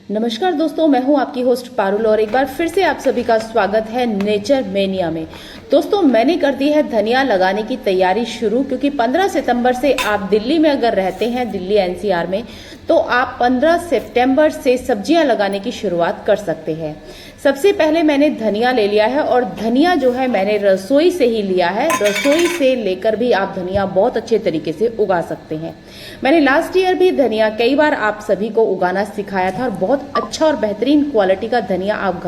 नमस्कार दोस्तों, मैं हूं आपकी होस्ट पारुल और एक बार फिर से आप सभी का स्वागत है नेचर मेनिया में। दोस्तों, मैंने कर दी है धनिया लगाने की तैयारी शुरू, क्योंकि 15 सितंबर से आप दिल्ली में अगर रहते हैं, दिल्ली एनसीआर में, तो आप 15 सितंबर से सब्जियां लगाने की शुरुआत कर सकते हैं। सबसे पहले मैंने धनिया ले लिया है और धनिया जो है मैंने रसोई से ही लिया है। रसोई से लेकर भी आप धनिया बहुत अच्छे तरीके से उगा सकते हैं। मैंने लास्ट ईयर भी धनिया कई बार आप सभी को उगाना सिखाया था और बहुत अच्छा और बेहतरीन क्वालिटी का धनिया आप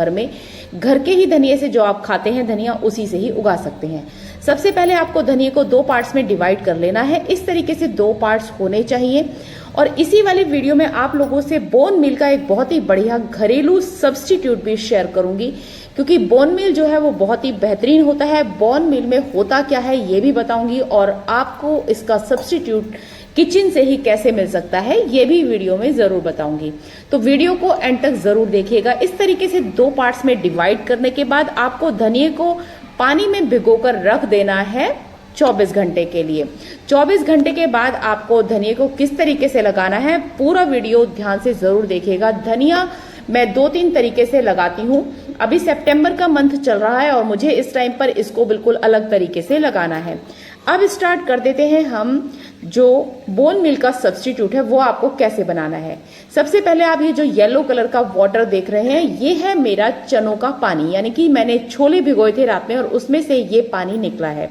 घर के ही धनिये से जो आप खाते हैं धनिया, उसी से ही उगा सकते हैं। सबसे पहले आपको धनिये को 2 पार्ट्स में डिवाइड कर लेना है। इस तरीके से 2 पार्ट्स होने चाहिए। और इसी वाले वीडियो में आप लोगों से बोन मील का एक बहुत ही बढ़िया घरेलू सब्स्टिट्यूट भी शेयर करूंगी, क्योंकि बोन मील जो है वो बहुत ही बेहतरीन होता है। बोन मील में होता क्या है ये भी बताऊंगी और आपको इसका सब्स्टिट्यूट किचन से ही कैसे मिल सकता है ये भी वीडियो में जरूर बताऊंगी। तो वीडियो को एंड तक जरूर देखिएगा। इस तरीके से 2 पार्ट्स में डिवाइड करने के बाद आपको धनिये को पानी में भिगोकर रख देना है 24 घंटे के लिए। 24 घंटे के बाद आपको धनिये को किस तरीके से लगाना है, पूरा वीडियो ध्यान से जरूर देखिएगा। धनिया मैं 2-3 तरीके से लगाती हूँ। अभी सितंबर का मंथ चल रहा है और मुझे इस टाइम पर इसको बिल्कुल अलग तरीके से लगाना है। अब स्टार्ट कर देते हैं हम जो बोन मील का सब्स्टिट्यूट है वो आपको कैसे बनाना है। सबसे पहले आप ये जो येलो कलर का वाटर देख रहे हैं, ये है मेरा चनों का पानी, यानी कि मैंने छोले भिगोए थे रात में और उसमें से ये पानी निकला है।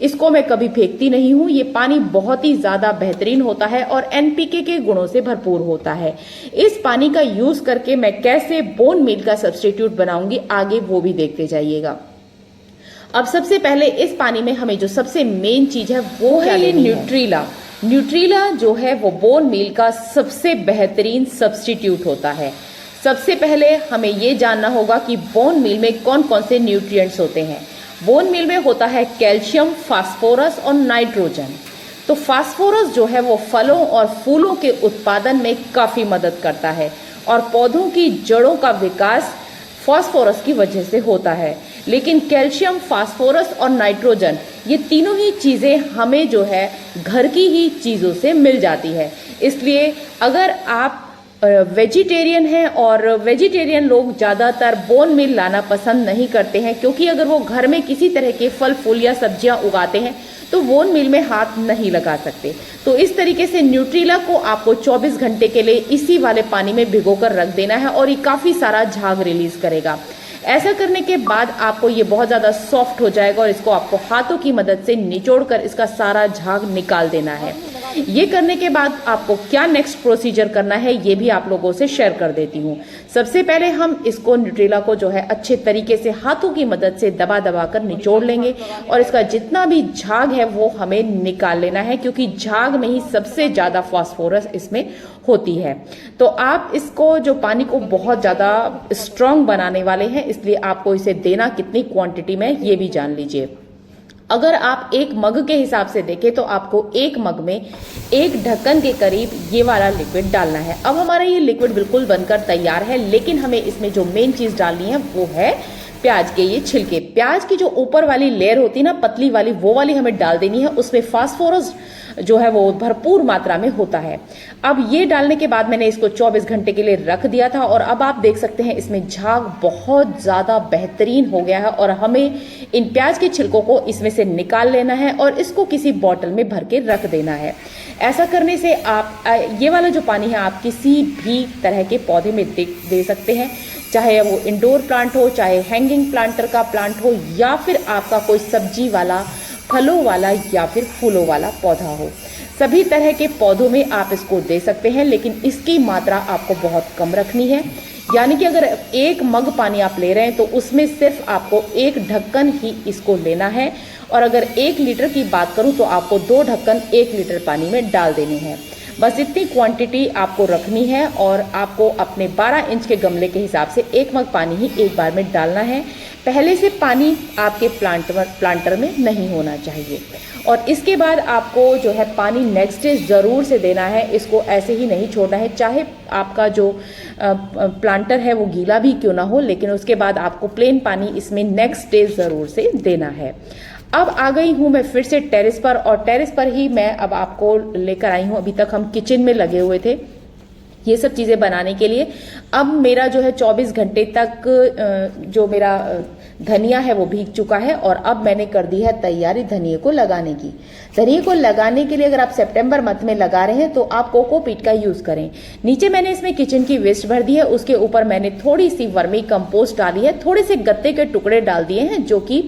इसको मैं कभी फेंकती नहीं हूँ। ये पानी बहुत ही ज्यादा बेहतरीन होता है और एनपीके के गुणों से भरपूर होता है। इस पानी का यूज करके मैं कैसे बोन मील का सब्स्टिट्यूट बनाऊंगी आगे वो भी देखते जाइएगा। अब सबसे पहले इस पानी में हमें जो सबसे मेन चीज है वो है ये न्यूट्रीला। न्यूट्रीला जो है वो बोन मील का सबसे बेहतरीन सब्स्टिट्यूट होता है। सबसे पहले हमें ये जानना होगा कि बोन मील में कौन कौन से न्यूट्रिएंट्स होते हैं। बोन मील में होता है कैल्शियम, फास्फोरस और नाइट्रोजन। तो फास्फोरस जो है वो फलों और फूलों के उत्पादन में काफी मदद करता है और पौधों की जड़ों का विकास फास्फोरस की वजह से होता है। लेकिन कैल्शियम, फास्फोरस और नाइट्रोजन ये तीनों ही चीजें हमें जो है घर की ही चीजों से मिल जाती है। इसलिए अगर आप वेजिटेरियन हैं, और वेजिटेरियन लोग ज़्यादातर बोन मील लाना पसंद नहीं करते हैं, क्योंकि अगर वो घर में किसी तरह के फल फूल या सब्जियां उगाते हैं तो बोन मील में हाथ नहीं लगा सकते। तो इस तरीके से न्यूट्रीला को आपको 24 घंटे के लिए इसी वाले पानी में भिगोकर रख देना है और ये काफ़ी सारा झाग रिलीज करेगा। ऐसा करने के बाद आपको ये बहुत ज़्यादा सॉफ्ट हो जाएगा और इसको आपको हाथों की मदद से निचोड़कर इसका सारा झाग निकाल देना है। ये करने के बाद आपको क्या नेक्स्ट प्रोसीजर करना है ये भी आप लोगों से शेयर कर देती हूँ। सबसे पहले हम इसको न्यूट्रीला को जो है अच्छे तरीके से हाथों की मदद से दबा दबा कर निचोड़ लेंगे और इसका जितना भी झाग है वो हमें निकाल लेना है, क्योंकि झाग में ही सबसे ज़्यादा फास्फोरस इसमें होती है। तो आप इसको जो पानी को बहुत ज़्यादा स्ट्रांग बनाने वाले हैं, इसलिए आपको इसे देना कितनी क्वांटिटी में ये भी जान लीजिए। अगर आप 1 मग के हिसाब से देखें तो आपको 1 मग में 1 ढक्कन के करीब ये वाला लिक्विड डालना है। अब हमारा ये लिक्विड बिल्कुल बनकर तैयार है, लेकिन हमें इसमें जो मेन चीज डालनी है वो है प्याज के ये छिलके। प्याज की जो ऊपर वाली लेयर होती है ना, पतली वाली, वो वाली हमें डाल देनी है। उसमें फास्फोरस जो है वो भरपूर मात्रा में होता है। अब ये डालने के बाद मैंने इसको 24 घंटे के लिए रख दिया था और अब आप देख सकते हैं इसमें झाग बहुत ज़्यादा बेहतरीन हो गया है और हमें इन प्याज के छिलकों को इसमें से निकाल लेना है और इसको किसी बॉटल में भर के रख देना है। ऐसा करने से आप ये वाला जो पानी है आप किसी भी तरह के पौधे में दे सकते हैं, चाहे वो इंडोर प्लांट हो, चाहे हैंगिंग प्लांटर का प्लांट हो, या फिर आपका कोई सब्जी वाला, फलों वाला या फिर फूलों वाला पौधा हो। सभी तरह के पौधों में आप इसको दे सकते हैं, लेकिन इसकी मात्रा आपको बहुत कम रखनी है। यानी कि अगर 1 मग पानी आप ले रहे हैं तो उसमें सिर्फ आपको 1 ढक्कन ही इसको लेना है, और अगर 1 लीटर की बात करूं तो आपको 2 ढक्कन 1 लीटर पानी में डाल देने हैं। बस इतनी क्वांटिटी आपको रखनी है और आपको अपने 12 इंच के गमले के हिसाब से 1 मग पानी ही एक बार में डालना है। पहले से पानी आपके प्लांटर में नहीं होना चाहिए। और इसके बाद आपको जो है पानी नेक्स्ट डे ज़रूर से देना है। इसको ऐसे ही नहीं छोड़ना है, चाहे आपका जो प्लांटर है वो गीला भी क्यों ना हो, लेकिन उसके बाद आपको प्लेन पानी इसमें नेक्स्ट डे ज़रूर से देना है। अब आ गई हूँ मैं फिर से टेरेस पर, और टेरेस पर ही मैं अब आपको लेकर आई हूँ। अभी तक हम किचन में लगे हुए थे, ये सब चीज़ें बनाने के लिए। अब मेरा जो है 24 घंटे तक जो मेरा धनिया है वो भीग चुका है और अब मैंने कर दी है तैयारी धनिए को लगाने की। धनिए को लगाने के लिए अगर आप सितंबर मंथ में लगा रहे हैं तो आप कोकोपीट का यूज करें। नीचे मैंने इसमें किचन की वेस्ट भर दी है, उसके ऊपर मैंने थोड़ी सी वर्मी कंपोस्ट डाली है, थोड़े से गत्ते के टुकड़े डाल दिए हैं जो कि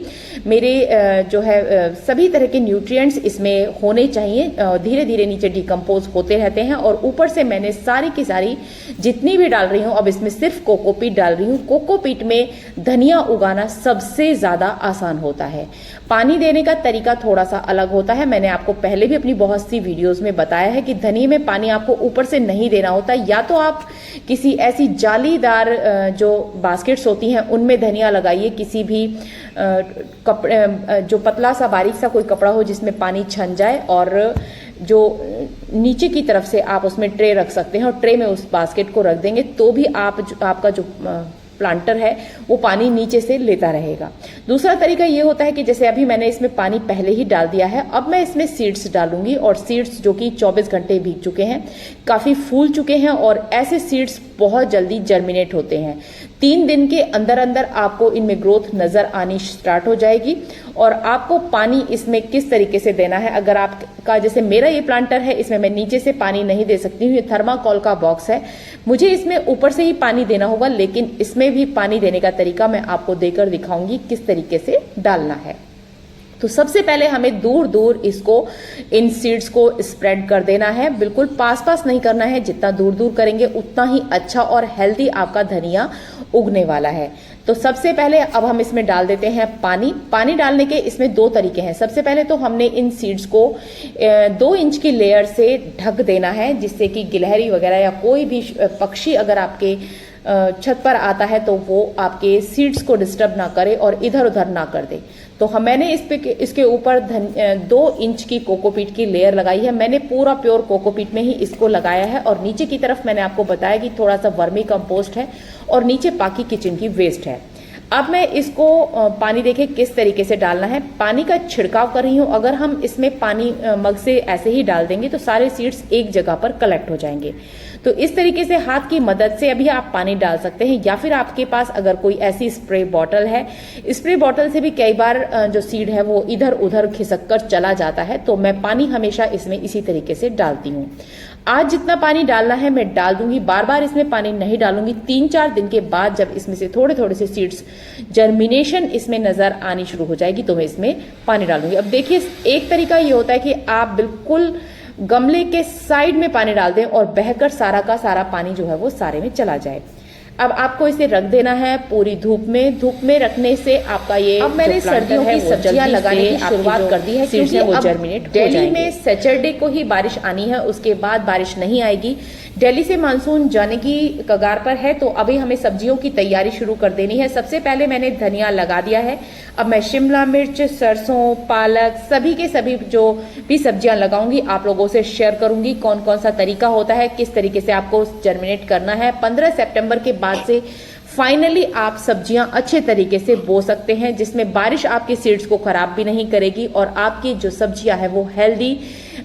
मेरे जो है सभी तरह के न्यूट्रिएंट्स इसमें होने चाहिए, धीरे धीरे नीचे डिकम्पोज होते रहते हैं। और ऊपर से मैंने सारी की सारी जितनी भी डाल रही हूँ, अब इसमें सिर्फ कोकोपीट डाल रही हूँ। कोकोपीट में धनिया उगाना सबसे ज्यादा आसान होता है। पानी देने का तरीका थोड़ा सा अलग होता है, मैंने आपको पहले भी अपनी बहुत सी वीडियोस में बताया है कि धनिए में पानी आपको ऊपर से नहीं देना होता। या तो आप किसी ऐसी जालीदार जो बास्केट्स होती हैं उनमें धनिया लगाइए, किसी भी कपड़े जो पतला सा बारीक सा कोई कपड़ा हो जिसमें पानी छन जाए, और जो नीचे की तरफ से आप उसमें ट्रे रख सकते हैं और ट्रे में उस बास्केट को रख देंगे तो भी आपका जो प्लांटर है वो पानी नीचे से लेता रहेगा। दूसरा तरीका ये होता है कि जैसे अभी मैंने इसमें पानी पहले ही डाल दिया है, अब मैं इसमें सीड्स डालूंगी, और सीड्स जो कि 24 घंटे भीग चुके हैं, काफी फूल चुके हैं, और ऐसे सीड्स बहुत जल्दी जर्मिनेट होते हैं। 3 दिन के अंदर अंदर आपको इनमें ग्रोथ नजर आनी स्टार्ट हो जाएगी। और आपको पानी इसमें किस तरीके से देना है, अगर आपका जैसे मेरा ये प्लांटर है, इसमें मैं नीचे से पानी नहीं दे सकती हूँ, ये थर्माकोल का बॉक्स है, मुझे इसमें ऊपर से ही पानी देना होगा, लेकिन इसमें भी पानी देने का तरीका मैं आपको देकर दिखाऊंगी किस तरीके से डालना है। तो सबसे पहले हमें दूर दूर इसको इन सीड्स को स्प्रेड कर देना है, बिल्कुल पास पास नहीं करना है। जितना दूर दूर करेंगे उतना ही अच्छा और हेल्दी आपका धनिया उगने वाला है। तो सबसे पहले अब हम इसमें डाल देते हैं पानी। पानी डालने के इसमें 2 तरीके हैं। सबसे पहले तो हमने इन सीड्स को 2 इंच की लेयर से ढक देना है, जिससे कि गिलहरी वगैरह या कोई भी पक्षी अगर आपके छत पर आता है तो वो आपके सीड्स को डिस्टर्ब ना करे और इधर उधर ना कर दे। तो मैंने इसके ऊपर 2 इंच की कोकोपीट की लेयर लगाई है। मैंने पूरा प्योर कोकोपीट में ही इसको लगाया है, और नीचे की तरफ मैंने आपको बताया कि थोड़ा सा वर्मी कंपोस्ट है और नीचे बाकी किचन की वेस्ट है। अब मैं इसको पानी देखे किस तरीके से डालना है, पानी का छिड़काव कर रही हूँ। अगर हम इसमें पानी मग से ऐसे ही डाल देंगे तो सारे सीड्स एक जगह पर कलेक्ट हो जाएंगे। तो इस तरीके से हाथ की मदद से अभी आप पानी डाल सकते हैं, या फिर आपके पास अगर कोई ऐसी स्प्रे बॉटल है, स्प्रे बॉटल से भी कई बार जो सीड है वो इधर उधर खिसक कर चला जाता है। तो मैं पानी हमेशा इसमें इसी तरीके से डालती हूँ। आज जितना पानी डालना है मैं डाल दूंगी, बार बार इसमें पानी नहीं डालूंगी। 3-4 दिन के बाद जब इसमें से थोड़े थोड़े से सीड्स जर्मिनेशन इसमें नजर आनी शुरू हो जाएगी तो मैं इसमें पानी डालूंगी। अब देखिए, एक तरीका ये होता है कि आप बिल्कुल गमले के साइड में पानी डाल दें और बहकर सारा का सारा पानी जो है वो सारे में चला जाए। अब आपको इसे रख देना है पूरी धूप में। धूप में रखने से आपका ये अब मैंने सर्दियों की सब्जियां लगाने की शुरुआत कर दी है, क्योंकि वो जर्मिनेट दिल्ली में सैटरडे को ही बारिश आनी है, उसके बाद बारिश नहीं आएगी। दिल्ली से मानसून जाने की कगार पर है, तो अभी हमें सब्जियों की तैयारी शुरू कर देनी है। सबसे पहले मैंने धनिया लगा दिया है, अब मैं शिमला मिर्च, सरसों, पालक, सभी के सभी जो भी सब्जियां लगाऊंगी आप लोगों से शेयर करूंगी कौन कौन सा तरीका होता है, किस तरीके से आपको जर्मिनेट करना है। 15 सितंबर के बाद से फाइनली आप सब्जियां अच्छे तरीके से बो सकते हैं, जिसमें बारिश आपके सीड्स को खराब भी नहीं करेगी और आपकी जो सब्जियां हैं वो हेल्दी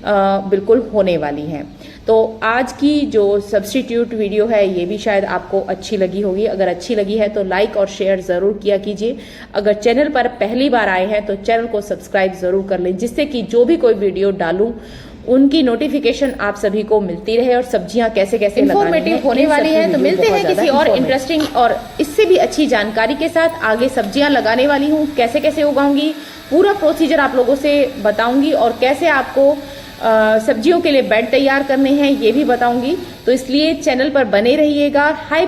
बिल्कुल होने वाली हैं। तो आज की जो सब्स्टिट्यूट वीडियो है ये भी शायद आपको अच्छी लगी होगी। अगर अच्छी लगी है तो लाइक और शेयर जरूर किया कीजिए। अगर चैनल पर पहली बार आए हैं तो चैनल को सब्सक्राइब जरूर कर लें, जिससे कि जो भी कोई वीडियो डालूं उनकी नोटिफिकेशन आप सभी को मिलती रहे और सब्जियां कैसे कैसे इंफॉर्मेटिव होने वाली है। तो मिलते हैं किसी और इंटरेस्टिंग और इससे भी अच्छी जानकारी के साथ। आगे सब्जियां लगाने वाली हूँ, कैसे कैसे उगाऊंगी पूरा प्रोसीजर आप लोगों से बताऊंगी, और कैसे आपको सब्जियों के लिए बेड तैयार करने हैं ये भी बताऊंगी। तो इसलिए चैनल पर बने रहिएगा। हाई